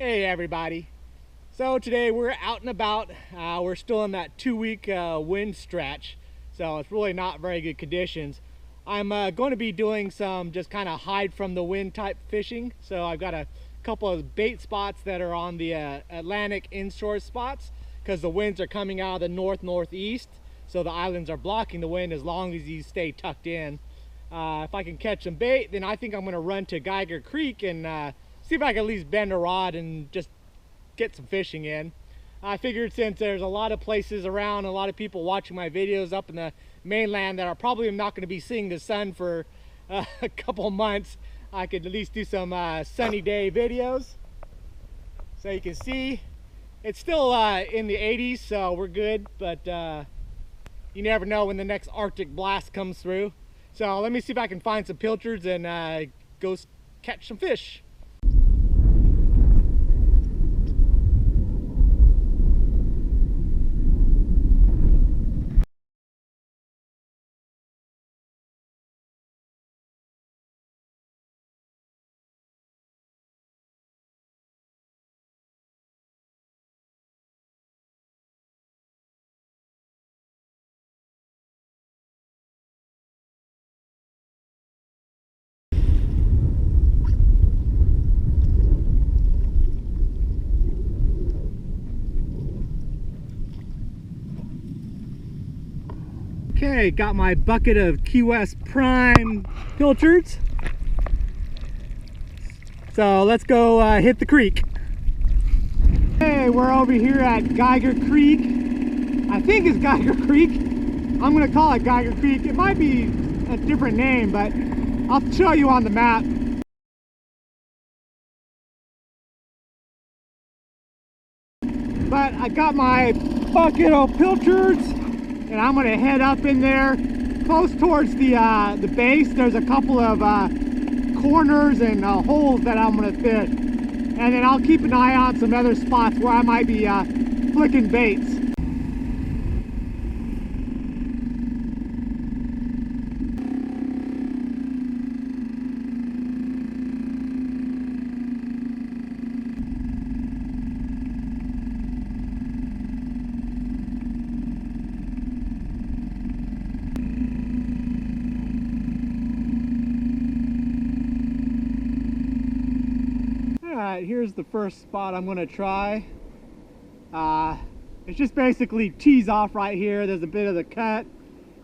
Hey everybody. So today we're out and about. We're still in that 2-week wind stretch, so it's really not very good conditions. I'm going to be doing some just kind of hide from the wind type fishing. So I've got a couple of bait spots that are on the Atlantic inshore spots because the winds are coming out of the northeast, so the islands are blocking the wind as long as you stay tucked in. If I can catch some bait, then I think I'm going to run to Geiger Creek and see if I can at least bend a rod and just get some fishing in. I figured since there's a lot of places around, a lot of people watching my videos up in the mainland that are probably not going to be seeing the sun for a couple months, I could at least do some sunny day videos. So you can see it's still in the 80s, so we're good, but you never know when the next Arctic blast comes through. So let me see if I can find some pilchards and go catch some fish. Okay, got my bucket of Key West Prime Pilchards. So let's go hit the creek. Hey, we're over here at Geiger Creek. I think it's Geiger Creek. I'm gonna call it Geiger Creek. It might be a different name, but I'll show you on the map. But I got my bucket of pilchards, and I'm gonna head up in there close towards the base. There's a couple of corners and holes that I'm gonna fish, and then I'll keep an eye on some other spots where I might be flicking baits. Alright, here's the first spot I'm going to try. It's just basically tees off right here. There's a bit of the cut,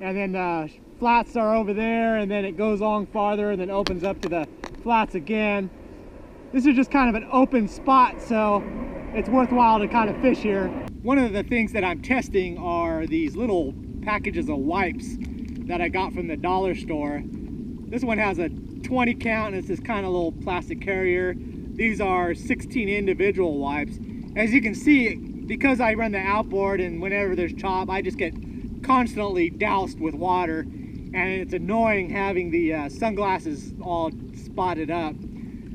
and then the flats are over there, and then it goes on farther and then opens up to the flats again. This is just kind of an open spot, so it's worthwhile to kind of fish here. One of the things that I'm testing are these little packages of wipes that I got from the dollar store. This one has a 20 count, and it's this kind of little plastic carrier. These are 16 individual wipes. As you can see, because I run the outboard and whenever there's chop, I just get constantly doused with water, and it's annoying having the sunglasses all spotted up.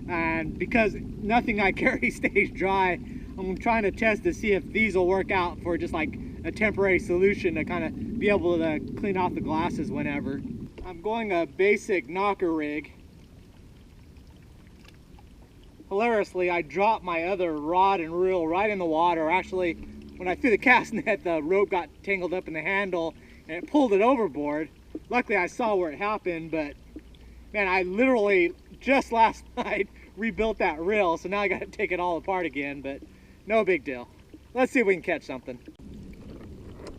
And because nothing I carry stays dry, I'm trying to test to see if these will work out for just like a temporary solution to kind of be able to clean off the glasses whenever. I'm going a basic knocker rig. Hilariously, I dropped my other rod and reel right in the water. Actually, when I threw the cast net, the rope got tangled up in the handle and it pulled it overboard. Luckily, I saw where it happened, but man, I literally just last night rebuilt that reel, so now I got to take it all apart again, but no big deal. Let's see if we can catch something.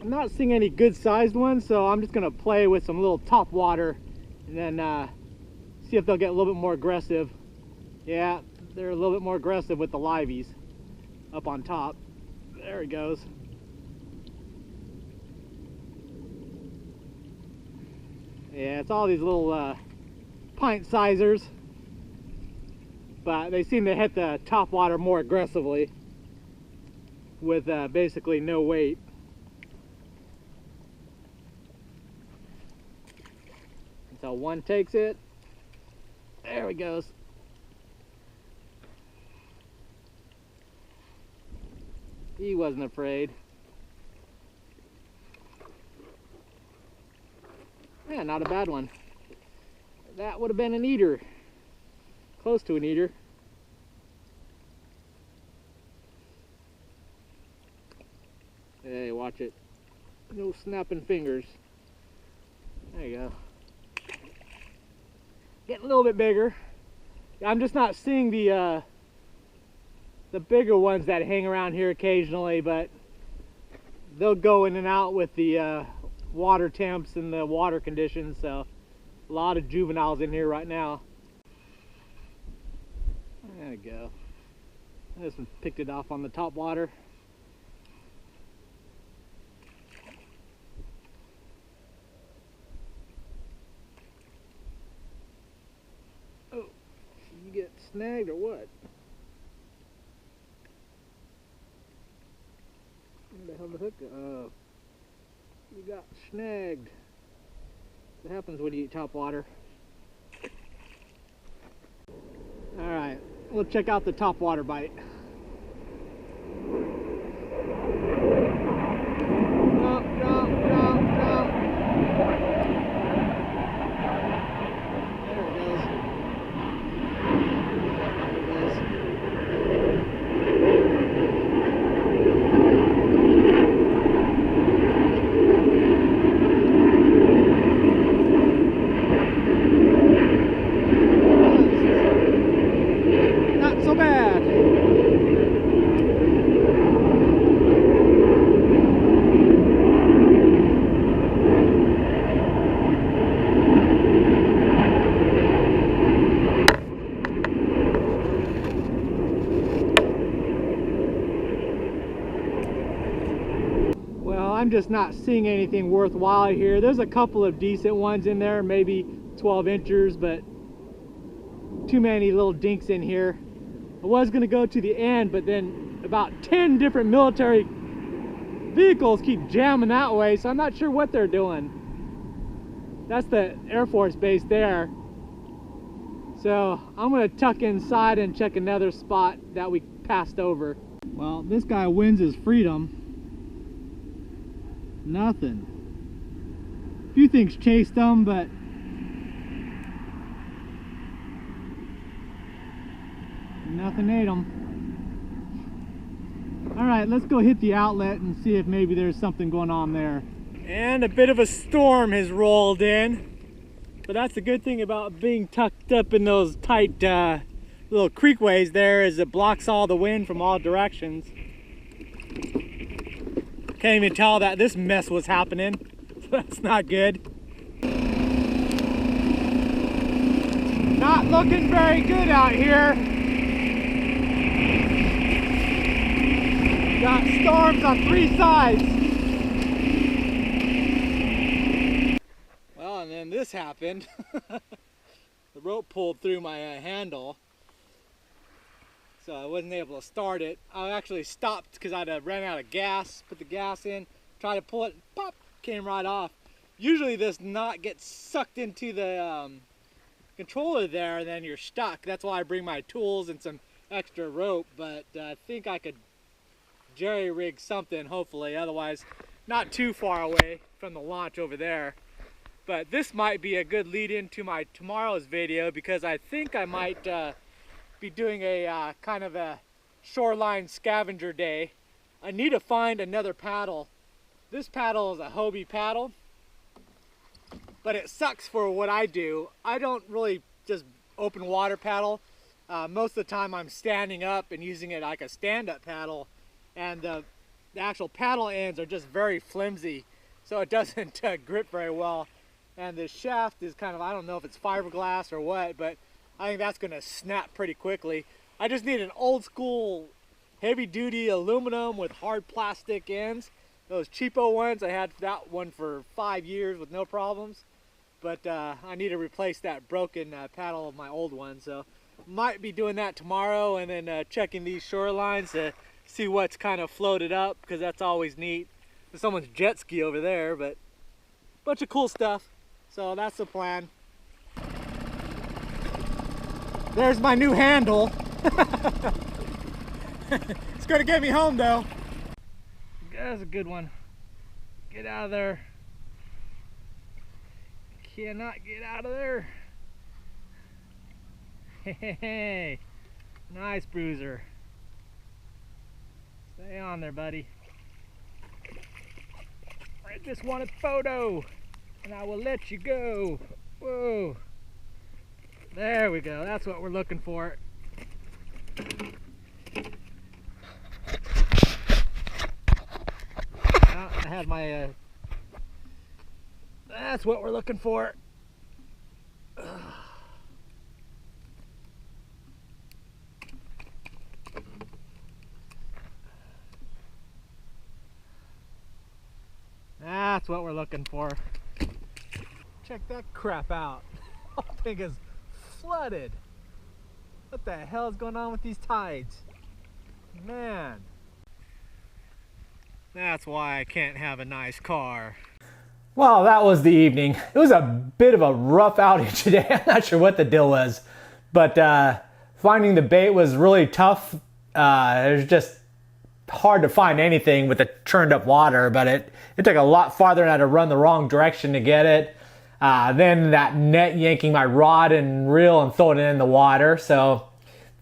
I'm not seeing any good sized ones, so I'm just going to play with some little top water and then see if they'll get a little bit more aggressive. Yeah, they're a little bit more aggressive with the liveys up on top. There he goes. Yeah, it's all these little pint sizers, but they seem to hit the top water more aggressively with basically no weight. Until one takes it. There he goes. He wasn't afraid. Yeah, not a bad one. That would have been an eater. Close to an eater. watch it. No snapping fingers. There you go. Getting a little bit bigger. I'm just not seeing the bigger ones that hang around here occasionally, but they'll go in and out with the water temps and the water conditions, so a lot of juveniles in here right now. There we go. I just picked it off on the top water. Oh, you get snagged or what? Where the hell the hook? Oh, you got snagged. What happens when you eat top water? All right, we'll check out the top water bite. Jump, jump, jump, jump. There it goes. I'm just not seeing anything worthwhile here. There's a couple of decent ones in there, maybe 12 inchers, but too many little dinks in here. I was going to go to the end, but then about 10 different military vehicles keep jamming that way, so I'm not sure what they're doing. That's the Air Force base there. So I'm going to tuck inside and check another spot that we passed over. Well, this guy wins his freedom. Nothing. A few things chased them, but nothing ate them. All right, let's go hit the outlet and see if maybe there's something going on there. And a bit of a storm has rolled in, but that's the good thing about being tucked up in those tight little creekways there, is it blocks all the wind from all directions. Can't even tell that this mess was happening, so that's not good. Not looking very good out here. Got storms on 3 sides. Well, and then this happened. The rope pulled through my handle, so I wasn't able to start it. I actually stopped because I'd ran out of gas, put the gas in, tried to pull it, pop, came right off. Usually this knot gets sucked into the controller there and then you're stuck. That's why I bring my tools and some extra rope, but I think I could jerry rig something, hopefully, otherwise not too far away from the launch over there. But this might be a good lead into my tomorrow's video, because I think I might be doing a kind of a shoreline scavenger day. I need to find another paddle. This paddle is a Hobie paddle, but it sucks for what I do. I don't really just open water paddle. Most of the time I'm standing up and using it like a stand-up paddle, and the actual paddle ends are just very flimsy, so it doesn't grip very well. And the shaft is kind of, I don't know if it's fiberglass or what, but I think that's going to snap pretty quickly. I just need an old school heavy duty aluminum with hard plastic ends. Those cheapo ones, I had that one for 5 years with no problems. But I need to replace that broken paddle of my old one. So might be doing that tomorrow, and then checking these shorelines to see what's kind of floated up, because that's always neat. There's someone's jet ski over there, but a bunch of cool stuff. So that's the plan. There's my new handle. It's gonna get me home though. That's a good one. Get out of there. Cannot get out of there. Hey, nice bruiser. Stay on there, buddy. I just want a photo, and I will let you go. Whoa. There we go. That's what we're looking for. I had my... that's what we're looking for. That's what we're looking for. Check that crap out. The whole thing is flooded. What the hell is going on with these tides? Man. That's why I can't have a nice car. Well, that was the evening. It was a bit of a rough outing today. I'm not sure what the deal was, but finding the bait was really tough. It was just hard to find anything with the churned up water, but it took a lot farther and I had to run the wrong direction to get it. Then that net yanking my rod and reel and throwing it in the water. So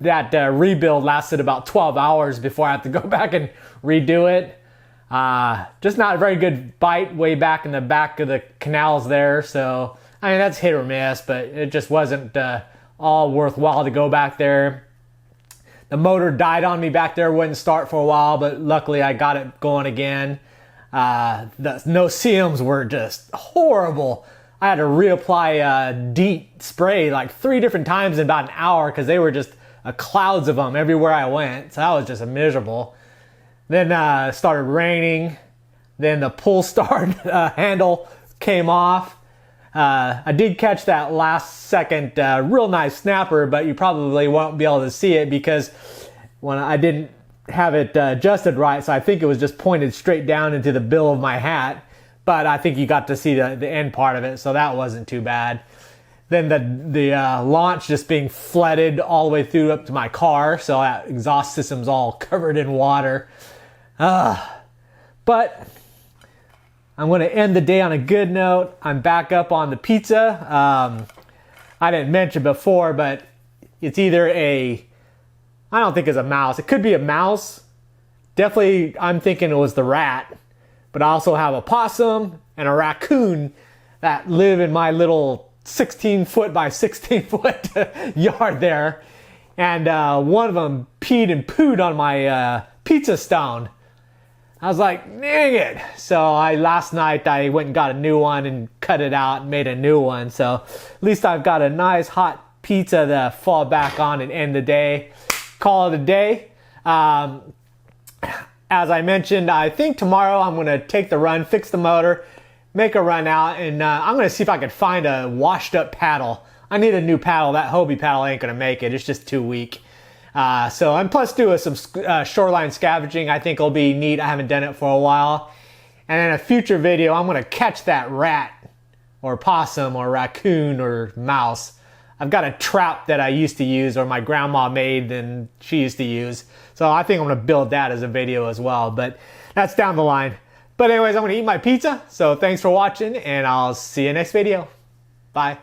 that rebuild lasted about 12 hours before I have to go back and redo it. Just not a very good bite way back in the back of the canals there. So, I mean, that's hit or miss, but it just wasn't all worthwhile to go back there. The motor died on me back there, wouldn't start for a while, but luckily I got it going again. The no-see-ums were just horrible. I had to reapply DEET spray like 3 different times in about an hour because they were just clouds of them everywhere I went. So that was just miserable. Then it started raining. Then the pull start handle came off. I did catch that last second real nice snapper, but you probably won't be able to see it because when I didn't have it adjusted right, so I think it was just pointed straight down into the bill of my hat. But I think you got to see the end part of it, so that wasn't too bad. Then the launch just being flooded all the way through up to my car, so that exhaust system's all covered in water. But I'm going to end the day on a good note. I'm back up on the pizza. I didn't mention before, but it's either I don't think it's a mouse. It could be a mouse. Definitely, I'm thinking it was the rat. But I also have a possum and a raccoon that live in my little 16-foot by 16-foot yard there. And one of them peed and pooed on my pizza stone. I was like, dang it. So last night I went and got a new one and cut it out and made a new one. So at least I've got a nice hot pizza to fall back on and end the day. Call it a day. As I mentioned, I think tomorrow I'm going to take the run, fix the motor, make a run out, and I'm going to see if I can find a washed up paddle. I need a new paddle. That Hobie paddle ain't going to make it. It's just too weak. And plus do some shoreline scavenging. I think it'll be neat. I haven't done it for a while. And in a future video, I'm going to catch that rat or possum or raccoon or mouse. I've got a trap that I used to use, or my grandma made and she used to use. So I think I'm going to build that as a video as well, but that's down the line. But anyways, I'm going to eat my pizza. So thanks for watching and I'll see you next video. Bye.